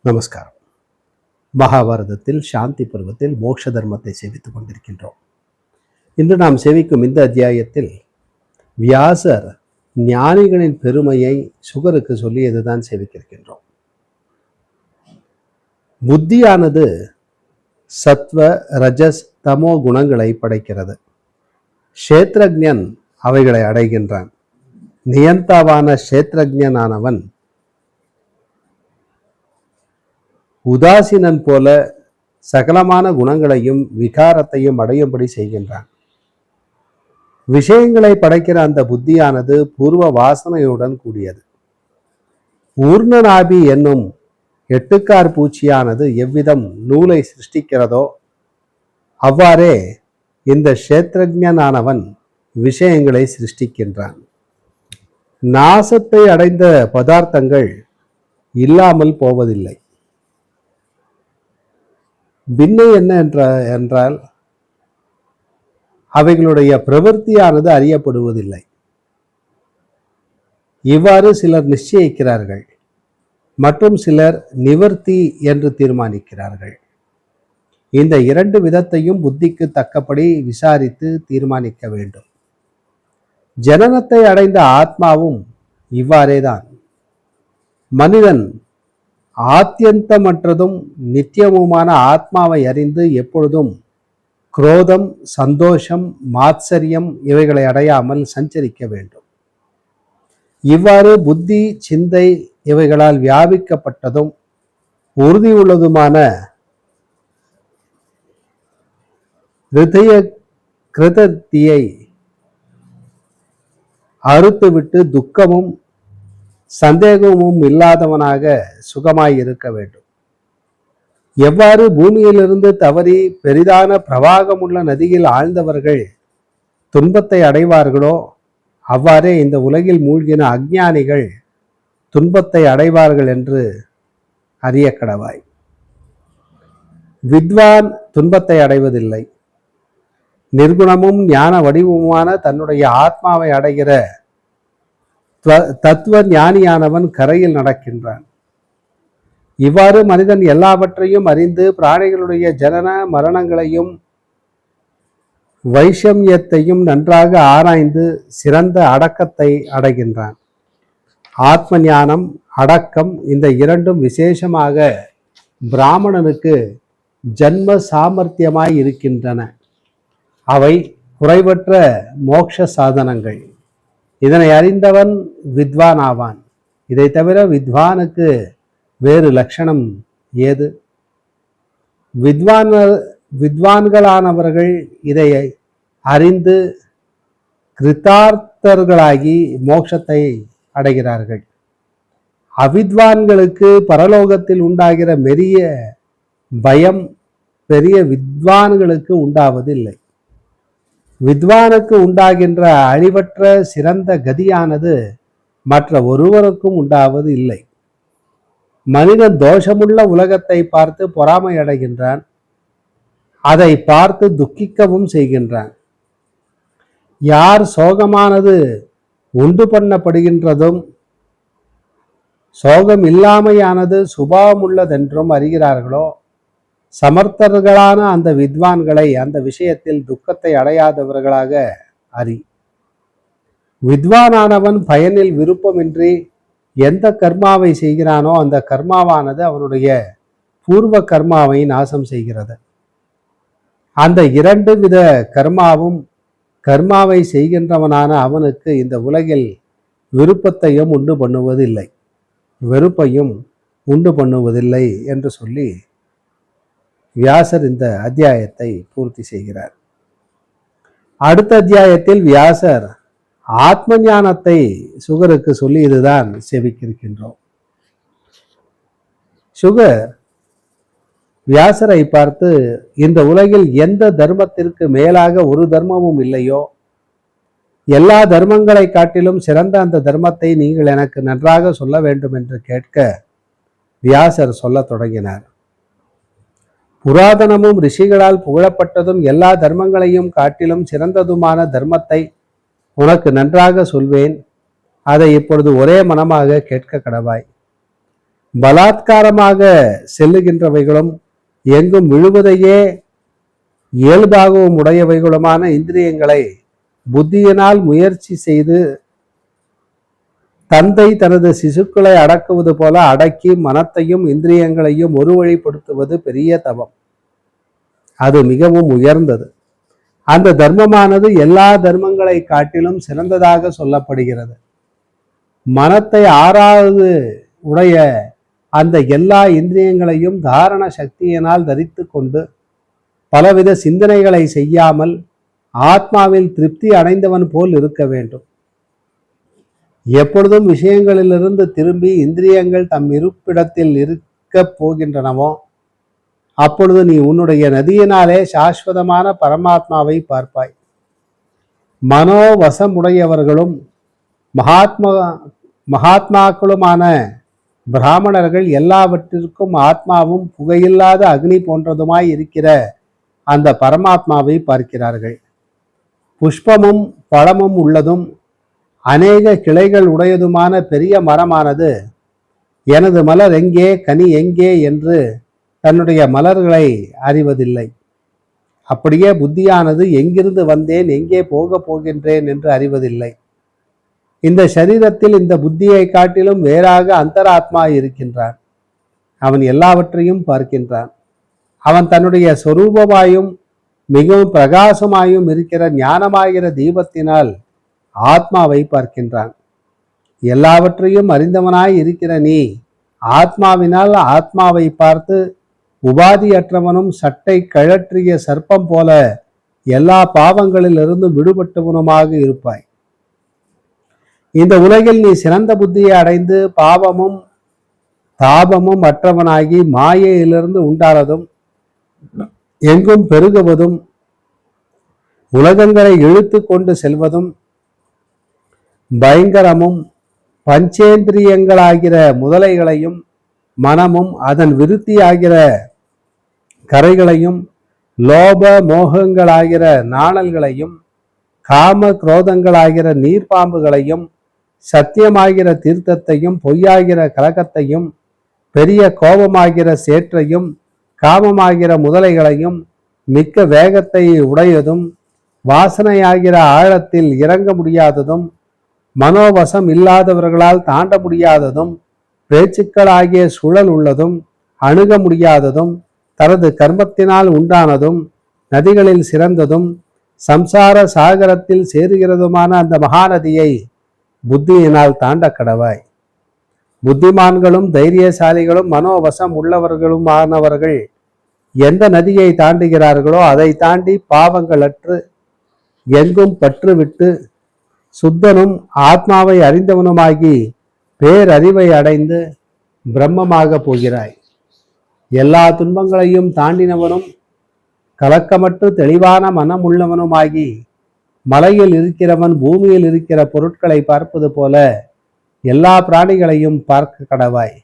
நமஸ்காரம். மகாபாரதத்தில் சாந்தி பருவத்தில் மோட்ச தர்மத்தை சேவித்துக் கொண்டிருக்கின்றோம். இன்று நாம் சேவிக்கும் இந்த அத்தியாயத்தில் வியாசர் ஞானிகளின் பெருமையை சுகருக்கு சொல்லியதுதான் சேவிக்கின்றோம். புத்தியானது சத்வ ரஜஸ் தமோ குணங்களை படைக்கிறது. க்ஷேத்ரஜன் அவைகளை அடைகின்றான். நியந்தாவான க்ஷேத்ரஜனானவன் உதாசீனன் போல சகலமான குணங்களையும் விகாரத்தையும் அடையும்படி செய்கின்றான். விஷயங்களை படைக்கிற அந்த புத்தியானது பூர்வ வாசனையுடன் கூடியது. ஊர்ணநாபி என்னும் எட்டுக்கார் பூச்சியானது எவ்விதம் நூலை சிருஷ்டிக்கிறதோ அவ்வாறே இந்த க்ஷேத்ரஜனானவன் விஷயங்களை சிருஷ்டிக்கின்றான். நாசத்தை அடைந்த பதார்த்தங்கள் இல்லாமல் போவதில்லை. பின்னை என்ன என்றால் அவைகளுடைய பிரவൃத்தியானது அறியப்படுவதில்லை. இவ்வாறு சிலர் நிச்சயிக்கிறார்கள் மற்றும் சிலர் நிவர்த்தி என்று தீர்மானிக்கிறார்கள். இந்த இரண்டு விதத்தையும் புத்திக்கு தக்கபடி விசாரித்து தீர்மானிக்க வேண்டும். ஜனனத்தை அடைந்த ஆத்மாவும் இவ்வாறேதான். மனிதன் ஆத்தியந்தமற்றதும் நித்தியமுமான ஆத்மாவை அறிந்து எப்பொழுதும் குரோதம், சந்தோஷம், மாத்சரியம் இவைகளை அடையாமல் சஞ்சரிக்க வேண்டும். இவ்வாறு புத்தி, சிந்தை இவைகளால் வியாபிக்கப்பட்டதும் உறுதி உள்ளதுமான ஹிருதய கிருதத்தியை அறுத்துவிட்டு துக்கமும் சந்தேகமும் இல்லாதவனாக சுகமாய் இருக்க வேண்டும். எவ்வாறு பூமியிலிருந்து தவறி பெரிதான பிரவாகமுள்ள நதியில் ஆழ்ந்தவர்கள் துன்பத்தை அடைவார்களோ அவ்வாறே இந்த உலகில் மூழ்கின அஞ்ஞானிகள் துன்பத்தை அடைவார்கள் என்று அறிய கடவாய். வித்வான் துன்பத்தை அடைவதில்லை. நிர்குணமும் ஞான வடிவமுமான தன்னுடைய ஆத்மாவை அடைகிற தத்துவ ஞானியானவன் கரையில் நடக்கின்றான். இவ்வாறு மனிதன் எல்லாவற்றையும் அறிந்து பிராணிகளுடைய ஜனன மரணங்களையும் வைஷமியத்தையும் நன்றாக ஆராய்ந்து சிறந்த அடக்கத்தை அடைகின்றான். ஆத்ம ஞானம், அடக்கம் இந்த இரண்டும் விசேஷமாக பிராமணனுக்கு ஜன்ம சாமர்த்தியமாய் இருக்கின்றன. அவை குறைவற்ற மோட்ச சாதனங்கள். இதனை அறிந்தவன் வித்வான் ஆவான். இதை தவிர வித்வானுக்கு வேறு லட்சணம் ஏது? வித்வான்களானவர்கள் இதை அறிந்து கிருத்தார்த்தர்களாகி மோட்சத்தை அடைகிறார்கள். அவித்வான்களுக்கு பரலோகத்தில் உண்டாகிற மெரிய பயம் பெரிய வித்வான்களுக்கு உண்டாவதில்லை. வித்வானுக்கு உண்டாகின்ற அழிவற்ற சிறந்த கதியானது மற்ற ஒருவருக்கும் உண்டாவது இல்லை. மனிதன் தோஷமுள்ள உலகத்தை பார்த்து பொறாமை அடைகின்றான். அதை பார்த்து துக்கிக்கவும் செய்கின்றான். யார் சோகமானது உண்டு பண்ணப்படுகின்றதும் சோகம் இல்லாமையானது சுபாவமுள்ளதென்றும் அறிகிறார்களோ சமர்த்தர்களான அந்த வித்வான்களை அந்த விஷயத்தில் துக்கத்தை அடையாதவர்களாக அறி. வித்வானானவன் பயனில் விருப்பமின்றி எந்த கர்மாவை செய்கிறானோ அந்த கர்மாவானது அவனுடைய பூர்வ கர்மாவை நாசம் செய்கிறது. அந்த இரண்டு வித கர்மாவை செய்கின்றவனான அவனுக்கு இந்த உலகில் விருப்பத்தையும் உண்டு பண்ணுவதில்லை, வெறுப்பையும் உண்டு பண்ணுவதில்லை என்று சொல்லி வியாசர் இந்த அத்தியாயத்தை பூர்த்தி செய்கிறார். அடுத்த அத்தியாயத்தில் வியாசர் ஆத்ம ஞானத்தை சுகருக்கு சொல்லி இதுதான் சேவிக்கின்றோம். சுகர் வியாசரை பார்த்து, இந்த உலகில் எந்த தர்மத்திற்கு மேலாக ஒரு தர்மமும் இல்லையோ, எல்லா தர்மங்களை காட்டிலும் சிறந்த அந்த தர்மத்தை நீங்கள் எனக்கு நன்றாக சொல்ல வேண்டும் என்று கேட்க வியாசர் சொல்ல தொடங்கினார். புராதனமும் ரிஷிகளால் புகழப்பட்டதும் எல்லா தர்மங்களையும் காட்டிலும் சிறந்ததுமான தர்மத்தை உனக்கு நன்றாக சொல்வேன். அதை இப்பொழுது ஒரே மனமாக கேட்க கடவாய். பலாத்காரமாக செல்லுகின்றவைகளும் எங்கும் விழுவதையே இயல்பாகவும் உடையவைகளுமான இந்திரியங்களை புத்தியினால் முயற்சி செய்து தந்தை தனது சிசுக்களை அடக்குவது போல அடக்கி மனத்தையும் இந்திரியங்களையும் ஒரு வழிப்படுத்துவது பெரிய தவம். அது மிகவும் உயர்ந்தது. அந்த தர்மமானது எல்லா தர்மங்களை காட்டிலும் சிறந்ததாக சொல்லப்படுகிறது. மனத்தை ஆறாவது உடைய அந்த எல்லா இந்திரியங்களையும் தாரண சக்தியினால் தரித்து கொண்டு பலவித சிந்தனைகளை செய்யாமல் ஆத்மாவில் திருப்தி அடைந்தவன் போல் இருக்க வேண்டும். எப்பொழுதும் விஷயங்களிலிருந்து திரும்பி இந்திரியங்கள் தம் இருப்பிடத்தில் இருக்கப் போகின்றனவோ அப்பொழுது நீ உன்னுடைய நதியினாலே சாஸ்வதமான பரமாத்மாவை பார்ப்பாய். மனோவசமுடையவர்களும் மகாத்மாக்களுமான பிராமணர்கள் எல்லாவற்றிற்கும் ஆத்மாவும் புகையில்லாத அக்னி போன்றதுமாய் இருக்கிற அந்த பரமாத்மாவை பார்க்கிறார்கள். புஷ்பமும் பழமும் உள்ளதும் அநேக கிளைகள் உடையதுமான பெரிய மரமானது எனது மலர் எங்கே, கனி எங்கே என்று தன்னுடைய மலர்களை அறிவதில்லை. அப்படியே புத்தியானது எங்கிருந்து வந்தேன், எங்கே போகப் போகின்றேன் என்று அறிவதில்லை. இந்த சரீரத்தில் இந்த புத்தியை காட்டிலும் வேறாக அந்தராத்மா இருக்கின்றான். அவன் எல்லாவற்றையும் பார்க்கின்றான். அவன் தன்னுடைய சொரூபமாயும் மிகவும் பிரகாசமாயும் இருக்கிற ஞானமாகிற தீபத்தினால் ஆத்மாவை பார்க்கின்றான். எல்லாவற்றையும் அறிந்தவனாய் இருக்கிற நீ ஆத்மாவினால் ஆத்மாவை பார்த்து உபாதியற்றவனும் சட்டை கழற்றிய சர்ப்பம் போல எல்லா பாவங்களிலிருந்து விடுபட்டவனுமாக இருப்பாய். இந்த உலகில் நீ சிறந்த புத்தியை அடைந்து பாவமும் தாபமும் அற்றவனாகி மாயையிலிருந்து உண்டானதும் எங்கும் பெருகுவதும் உலகங்களை இழுத்து கொண்டு செல்வதும் பயங்கரமும் பஞ்சேந்திரியங்களாகிற முதலைகளையும் மனமும் அதன் விருத்தியாகிற கரைகளையும் லோப மோகங்களாகிற நாணல்களையும் காம குரோதங்களாகிற நீர்ப்பாம்புகளையும் சத்தியமாகிற தீர்த்தத்தையும் பொய்யாகிற கலக்கத்தையும் பெரிய கோபமாகிற சேற்றையும் காமமாகிற முதலைகளையும் மிக்க வேகத்தை உடையதும் வாசனையாகிற ஆழத்தில் இறங்க முடியாததும் மனோவசம் இல்லாதவர்களால் தாண்ட முடியாததும் பேச்சுக்களாகிய சுழல் உள்ளதும் அணுக முடியாததும் தனது கர்மத்தினால் உண்டானதும் நதிகளில் சிறந்ததும் சம்சார சாகரத்தில் சேருகிறதுமான அந்த மகாநதியை புத்தியினால் தாண்ட கடவாய். புத்திமான்களும் தைரியசாலிகளும் மனோவசம் உள்ளவர்களுமானவர்கள் எந்த நதியை தாண்டுகிறார்களோ அதை தாண்டி பாவங்களற்று எங்கும் பற்றுவிட்டு சுத்தனும் ஆத்மாவை அறிந்தவனுமாகி பேரறிவை அடைந்து பிரம்மமாக போகிறாய். எல்லா துன்பங்களையும் தாண்டினவனும் கலக்கமற்று தெளிவான மனம் உள்ளவனுமாகி மலையில் இருக்கிறவன் பூமியில் இருக்கிற பொருட்களை பார்ப்பது போல எல்லா பிராணிகளையும் பார்க்க கடவாய்.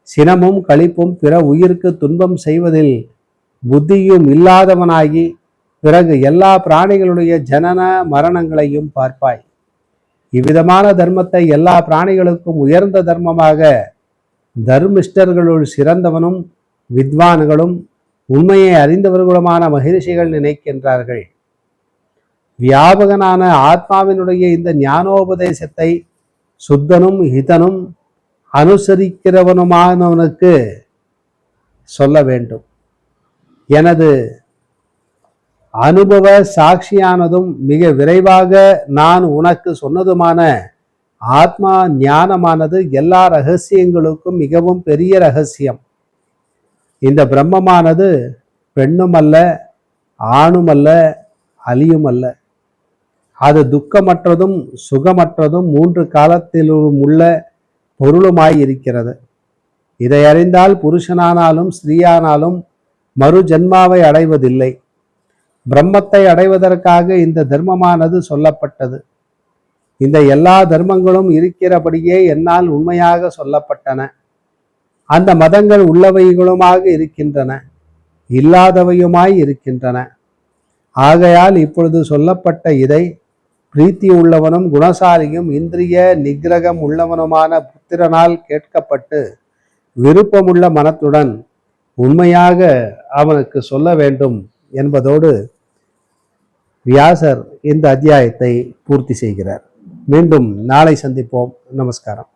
சினமும் களிப்பும் பிற உயிருக்கு துன்பம் செய்வதில் புத்தியும் இல்லாதவனாகி பிறகு எல்லா பிராணிகளுடைய ஜனன மரணங்களையும் பார்ப்பாய். இவ்விதமான தர்மத்தை எல்லா பிராணிகளுக்கும் உயர்ந்த தர்மமாக தர்மிஷ்டர்களுள் சிறந்தவனும் வித்வான்களும் உண்மையை அறிந்தவர்களுமான மகிழ்ச்சிகள் நினைக்கின்றார்கள். வியாபகனான ஆத்மாவினுடைய இந்த ஞானோபதேசத்தை சுத்தனும் ஹிதனும் அனுசரிக்கிறவனுமானவனுக்கு சொல்ல வேண்டும். எனது அனுபவ சாட்சியானதும் மிக விரைவாக நான் உனக்கு சொன்னதுமான ஆத்மா ஞானமானது எல்லா ரகசியங்களுக்கும் மிகவும் பெரிய ரகசியம். இந்த பிரம்மமானது பெண்ணுமல்ல, ஆணுமல்ல, அலியுமல்ல. அது துக்கமற்றதும் சுகமற்றதும் மூன்று காலத்திலும் உள்ள பொருளுமாயிருக்கிறது. இதை அறிந்தால் புருஷனானாலும் ஸ்திரீயானாலும் மறு ஜென்மாவை அடைவதில்லை. பிரம்மத்தை அடைவதற்காக இந்த தர்மமானது சொல்லப்பட்டது. இந்த எல்லா தர்மங்களும் இருக்கிறபடியே என்னால் உண்மையாக சொல்லப்பட்டன. அந்த மதங்கள் உள்ளவைகளுமாக இருக்கின்றன, இல்லாதவையுமாய் இருக்கின்றன. ஆகையால் இப்பொழுது சொல்லப்பட்ட இதை பிரீத்தி உள்ளவனும் குணசாலியும் இந்திரிய நிகிரகம் உள்ளவனுமான புத்திரனால் கேட்கப்பட்டு விருப்பமுள்ள மனத்துடன் உண்மையாக அவனுக்கு சொல்ல வேண்டும் என்பதோடு வியாசர் இந்த அத்தியாயத்தை பூர்த்தி செய்கிறார். மீண்டும் நாளை சந்திப்போம். நமஸ்காரம்.